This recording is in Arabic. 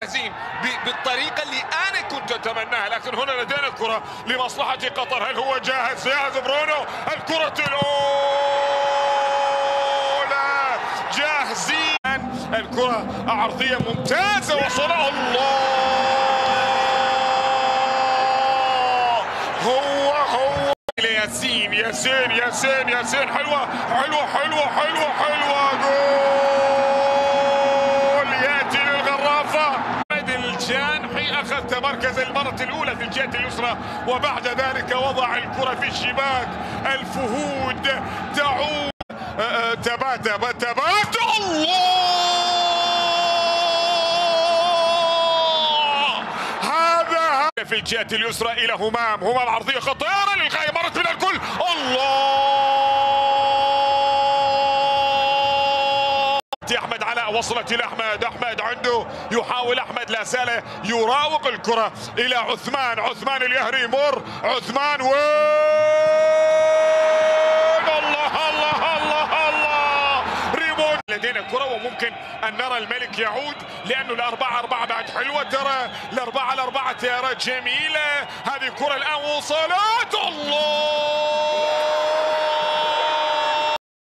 جاهزين بالطريقة اللي أنا كنت أتمناها، لكن هنا لدينا الكرة لمصلحة قطر. هل هو جاهز؟ جاهز برونو. الكرة الأولى جاهزين. الكرة عرضية ممتازة وصلها الله. هو ياسين ياسين ياسين ياسين. حلوة حلوة حلوة حلوة حلوة. جول يأتي للغرافة. الجانحي أخذ تمركز المرة الأولى في الجهة اليسرى، وبعد ذلك وضع الكرة في الشباك. الفهود تعود. تبات الله. هذا في الجهة اليسرى إلى همام عرضية خطيرة للغاية، مرت من الكل. الله. أحمد علاء وصلت إلى أحمد عنده، يحاول أحمد، لا زال يراوغ الكرة إلى عثمان اليهري. مر عثمان وين. الله الله الله الله. ريمون. لدينا كرة وممكن أن نرى الملك يعود، لأنه ال4-4 بعد حلوة. ترى ال4-4 ترى جميلة. هذه الكرة الآن وصلت. الله.